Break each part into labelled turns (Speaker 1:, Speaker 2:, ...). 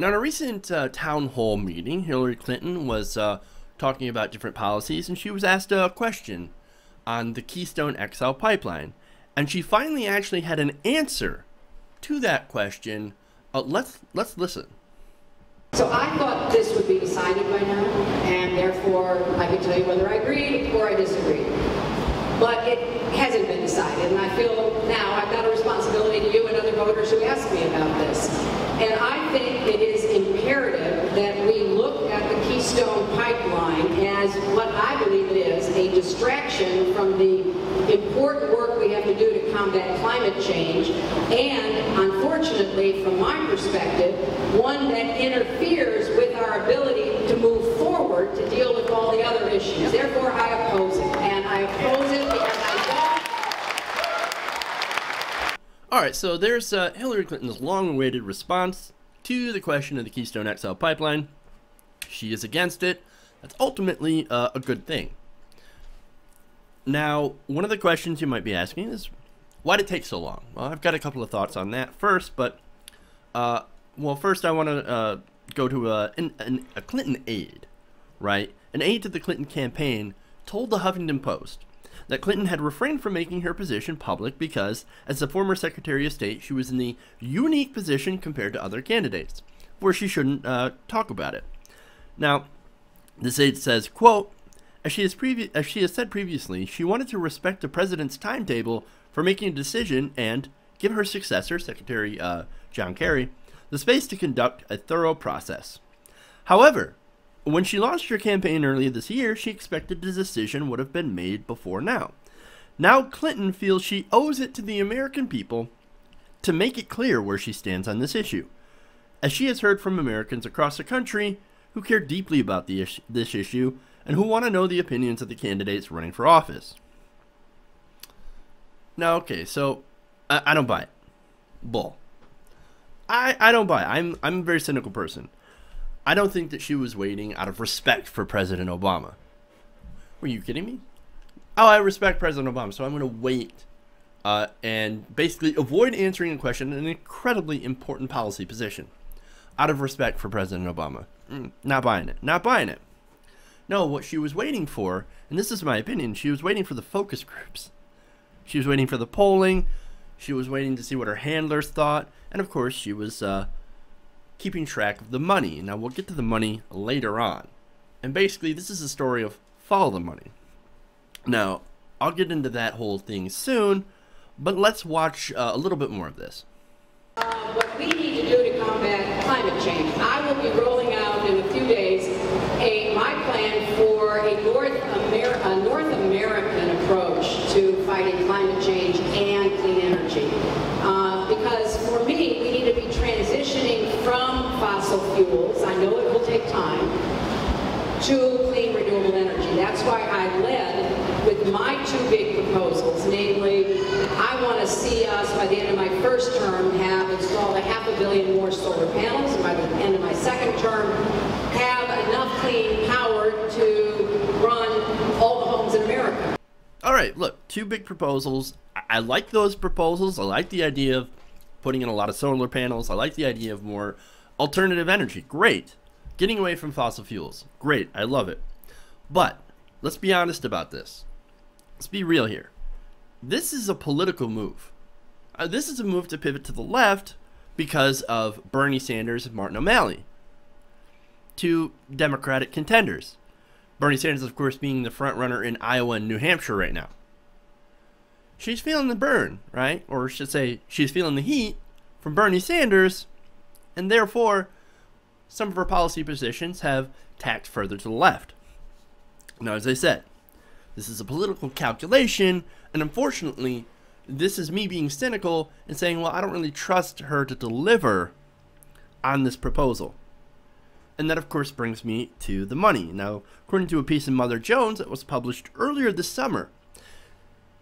Speaker 1: Now, in a recent town hall meeting, Hillary Clinton was talking about different policies, and she was asked a question on the Keystone XL pipeline. And she finally actually had an answer to that question. Let's listen.
Speaker 2: So I thought this would be decided by now, and therefore I could tell you whether I agreed or I disagreed. But it hasn't been decided, and I feel now I've got a responsibility to you and other voters who ask me about this. And I think it is imperative that we look at the Keystone pipeline as what I believe it is, a distraction from the important work we have to do to combat climate change, and unfortunately, from my perspective, one that interferes with our ability to move forward to deal with all the other issues. Therefore, I oppose it, and I oppose it because
Speaker 1: All right, so there's Hillary Clinton's long-awaited response to the question of the Keystone XL pipeline. She is against it. That's ultimately a good thing. Now, one of the questions you might be asking is, why did it take so long? Well, I've got a couple of thoughts on that first, but first I want to go to a Clinton aide, right? An aide to the Clinton campaign told the Huffington Post that Clinton had refrained from making her position public because, as the former Secretary of State, she was in the unique position compared to other candidates, where she shouldn't talk about it. Now, this aide says, quote, as she has said previously, she wanted to respect the president's timetable for making a decision and give her successor, Secretary John Kerry, the space to conduct a thorough process. However, when she launched her campaign earlier this year, she expected the decision would have been made before now. Now Clinton feels she owes it to the American people to make it clear where she stands on this issue, as she has heard from Americans across the country who care deeply about this issue and who want to know the opinions of the candidates running for office. Now, okay, so I don't buy it. Bull. I don't buy it. I'm a very cynical person. I don't think that she was waiting out of respect for President Obama. Were you kidding me? Oh, I respect President Obama, so I'm going to wait and basically avoid answering a question in an incredibly important policy position out of respect for President Obama. Not buying it. Not buying it. No, what she was waiting for, and this is my opinion, she was waiting for the focus groups. She was waiting for the polling. She was waiting to see what her handlers thought. And of course, she was keeping track of the money. Now, we'll get to the money later on. And basically, this is a story of follow the money. Now, I'll get into that whole thing soon, but let's watch a little bit more of this.
Speaker 2: What we need to do to combat climate change, I will be rolling out in a few days my plan for a North American approach to fighting climate change and clean energy. Because for me, we need to be transitioning from fossil fuels, I know it will take time, to clean renewable energy. That's why I led with my two big proposals, namely, I want to see us, by the end of my first term, have installed 500 million more solar panels, and by the end of my second term, have enough clean power to run all the homes in America.
Speaker 1: All right, look, two big proposals. I like those proposals. I like the idea of putting in a lot of solar panels. I like the idea of more alternative energy. Great. Getting away from fossil fuels. Great. I love it. But let's be honest about this. Let's be real here. This is a political move. This is a move to pivot to the left because of Bernie Sanders and Martin O'Malley, two Democratic contenders. Bernie Sanders, of course, being the front runner in Iowa and New Hampshire right now. She's feeling the burn, right? Or I should say, she's feeling the heat from Bernie Sanders, and therefore, some of her policy positions have tacked further to the left. Now, as I said, this is a political calculation, and unfortunately, this is me being cynical and saying, well, I don't really trust her to deliver on this proposal. And that, of course, brings me to the money. Now, according to a piece in Mother Jones that was published earlier this summer,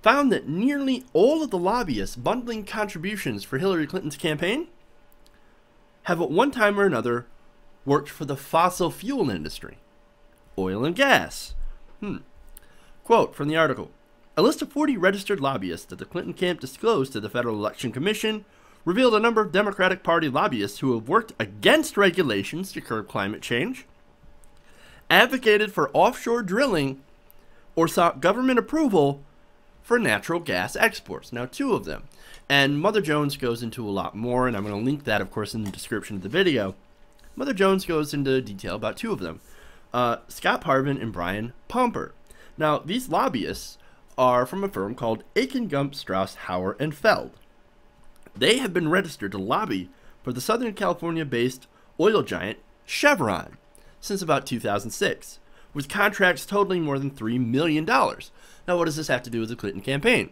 Speaker 1: found that nearly all of the lobbyists bundling contributions for Hillary Clinton's campaign have at one time or another worked for the fossil fuel industry, oil and gas. Quote from the article, a list of 40 registered lobbyists that the Clinton camp disclosed to the Federal Election Commission revealed a number of Democratic Party lobbyists who have worked against regulations to curb climate change, advocated for offshore drilling, or sought government approval for natural gas exports. Now, 2 of them. And Mother Jones goes into a lot more, and I'm going to link that, of course, in the description of the video. Mother Jones goes into detail about 2 of them, Scott Parvin and Brian Pomper. Now, these lobbyists are from a firm called Aiken Gump Strauss Hauer and Feld. They have been registered to lobby for the Southern California-based oil giant Chevron since about 2006, with contracts totaling more than $3 million. Now, what does this have to do with the Clinton campaign?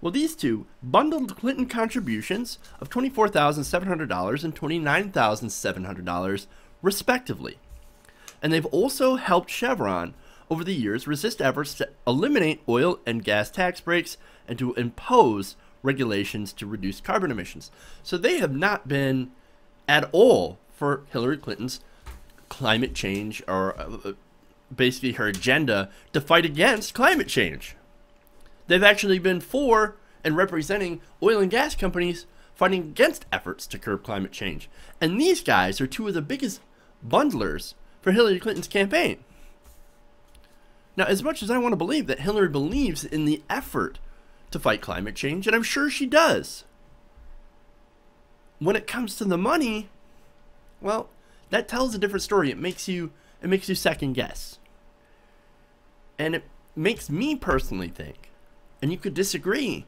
Speaker 1: Well, these 2 bundled Clinton contributions of $24,700 and $29,700, respectively. And they've also helped Chevron over the years resist efforts to eliminate oil and gas tax breaks and to impose regulations to reduce carbon emissions. So they have not been at all for Hillary Clinton's climate change, or basically her agenda to fight against climate change. They've actually been for and representing oil and gas companies fighting against efforts to curb climate change. And these guys are 2 of the biggest bundlers for Hillary Clinton's campaign. Now, as much as I want to believe that Hillary believes in the effort to fight climate change, and I'm sure she does, when it comes to the money, well, that tells a different story. It makes you second guess. And it makes me personally think, and you could disagree,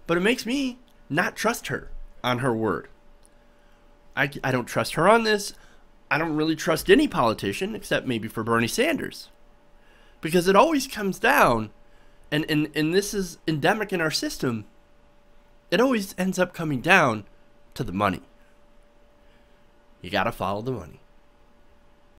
Speaker 1: but it makes me not trust her on her word. I don't trust her on this. I don't really trust any politician except maybe for Bernie Sanders. Because it always comes down, and this is endemic in our system, it always ends up coming down to the money. You gotta follow the money.